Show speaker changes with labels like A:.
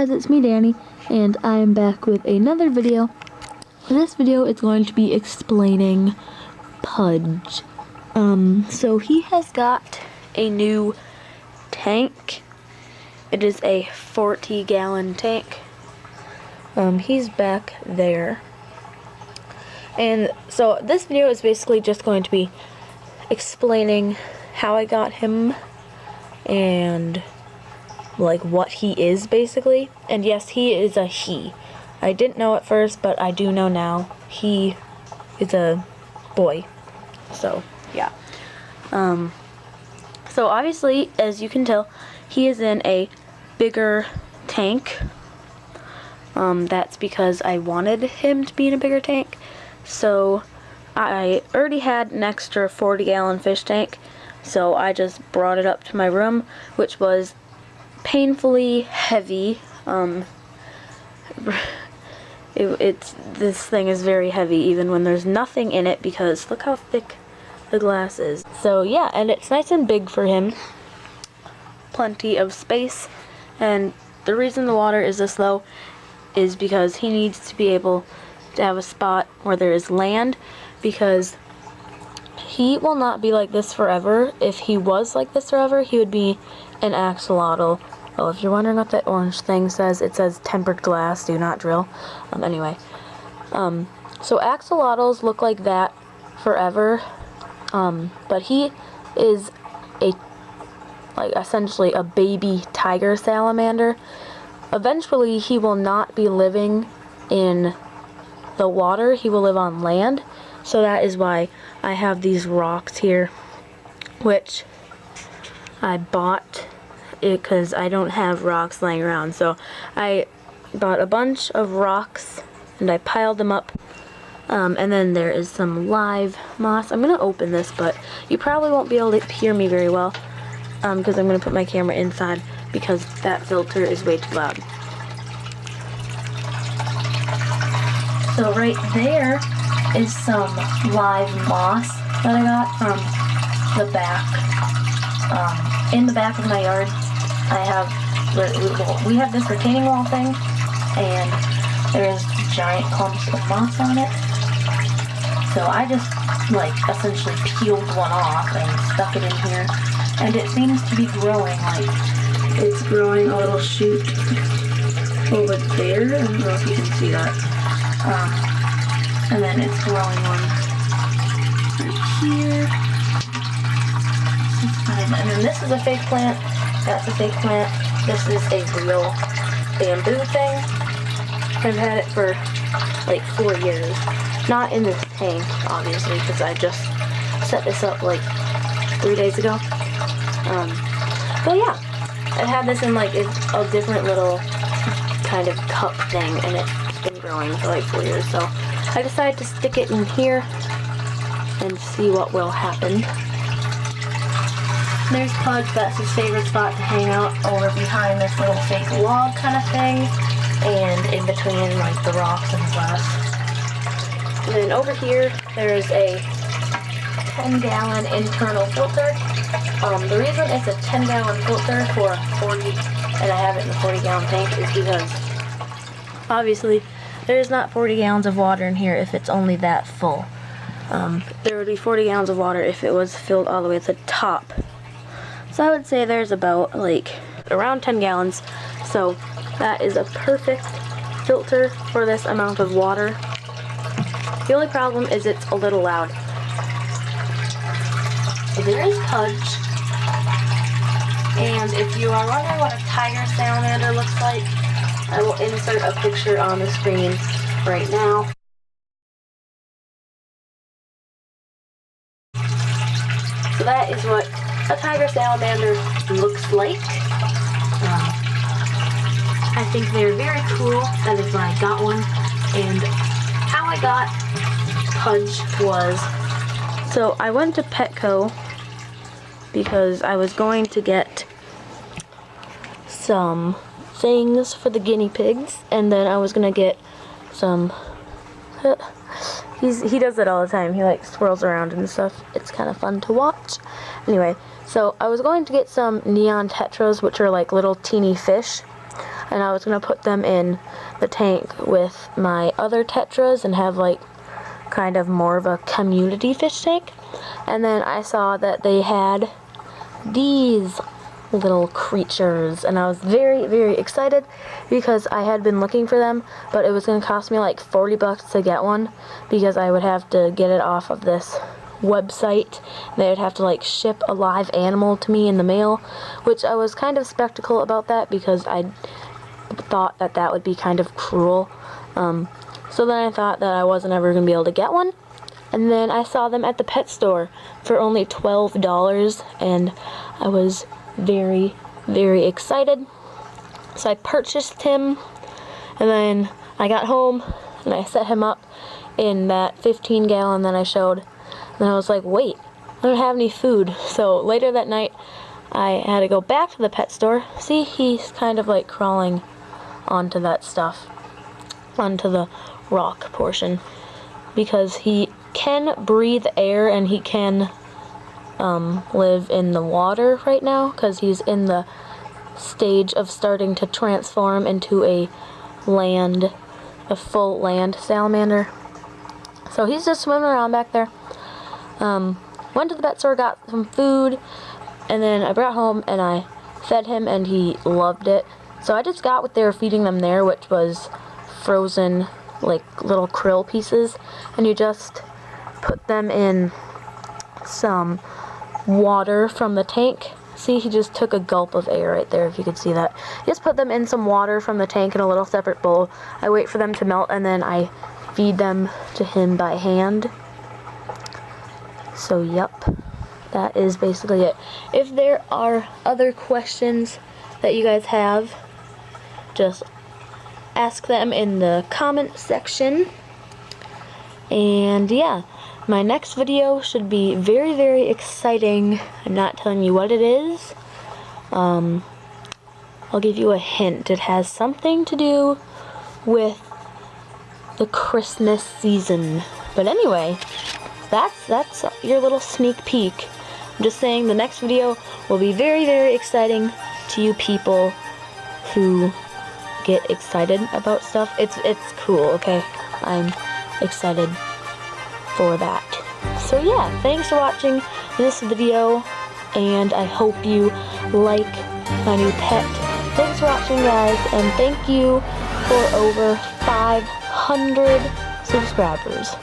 A: guys, it's me, Danny, and I am back with another video. In this video, it's going to be explaining Pudge. So he has got a new tank. It is a 40-gallon tank. He's back there. And so this video is basically just going to be explaining how I got him and like what he is basically. And yes, he is a he. I didn't know at first, but I do know now. He is a boy. So yeah. So obviously, as you can tell, he is in a bigger tank. That's because I wanted him to be in a bigger tank. So I already had an extra 40-gallon fish tank, so I just brought it up to my room, which was painfully heavy. This thing is very heavy even when there's nothing in it, because look how thick the glass is. So yeah, and it's nice and big for him. Plenty of space. And the reason the water is this low is because he needs to be able to have a spot where there is land, because he will not be like this forever. If he was like this forever, he would be an axolotl. Oh, if you're wondering what that orange thing says, it says tempered glass, do not drill. Anyway, so axolotls look like that forever, but he is essentially a baby tiger salamander. Eventually, he will not be living in the water, he will live on land. So that is why I have these rocks here, which I bought because I don't have rocks laying around. So I bought a bunch of rocks and I piled them up. And then there is some live moss. I'm going to open this, but you probably won't be able to hear me very well because I'm going to put my camera inside because that filter is way too loud. So right there is some live moss that I got from the back. In the back of my yard, we have this retaining wall thing, and there's giant clumps of moss on it. So I just essentially peeled one off and stuck it in here, and it seems to be growing. It's growing a little shoot over there. I don't know if you can see that. And then it's growing one right here. And then this is a fake plant. That's a fake plant. This is a real bamboo thing. I've had it for like 4 years. Not in this tank, obviously, because I just set this up like 3 days ago. But yeah, I've had this in like a different little kind of cup thing, and it's been growing for like 4 years. So I decided to stick it in here and see what will happen. There's Pudge. That's his favorite spot to hang out, over behind this little fake log kind of thing, and in between like the rocks and stuff. And then over here there's a 10-gallon internal filter. The reason it's a 10-gallon filter for 40, and I have it in a 40-gallon tank, is because obviously there's not 40 gallons of water in here if it's only that full. There would be 40 gallons of water if it was filled all the way to the top. So I would say there's about around 10 gallons. So that is a perfect filter for this amount of water. The only problem is it's a little loud. So there is Pudge. And if you are wondering what a tiger salamander looks like, I will insert a picture on the screen right now. So that is what a tiger salamander looks like. I think they're very cool. That is why I got one. And how I got Pudge was, so I went to Petco because I was going to get some things for the guinea pigs, and then I was gonna get some he does it all the time. He swirls around and stuff. It's kind of fun to watch. Anyway, so I was going to get some neon tetras, which are like little teeny fish. and I was going to put them in the tank with my other tetras and have like kind of more of a community fish tank. And then I saw that they had these little creatures, and I was very, very excited because I had been looking for them, but it was going to cost me like 40 bucks to get one because I would have to get it off of this website. They would have to like ship a live animal to me in the mail, which I was kind of skeptical about that because I thought that that would be kind of cruel. So then I thought that I wasn't ever going to be able to get one. And then I saw them at the pet store for only $12, and I was very, very excited. So I purchased him, and then I got home and I set him up in that 15-gallon that I showed. And I was like, wait, I don't have any food. So later that night, I had to go back to the pet store. See, he's kind of like crawling onto that stuff, onto the rock portion, because he can breathe air and he can live in the water right now because he's in the stage of starting to transform into a full land salamander. So he's just swimming around back there. Went to the pet store, got some food, and then I brought home and I fed him and he loved it. So I just got what they were feeding them there, which was frozen like little krill pieces, and you just put them in some water from the tank. See, he just took a gulp of air right there, if you could see that. Just put them in some water from the tank in a little separate bowl. I wait for them to melt, and then I feed them to him by hand. So, yep, that is basically it. If there are other questions that you guys have, just ask them in the comment section. And yeah, my next video should be very, very exciting. I'm not telling you what it is. I'll give you a hint. It has something to do with the Christmas season. But anyway, that's your little sneak peek. I'm just saying the next video will be very, very exciting to you people who get excited about stuff. It's cool, okay? I'm excited for that. So yeah, thanks for watching this video, and I hope you like my new pet. Thanks for watching, guys, and thank you for over 500 subscribers.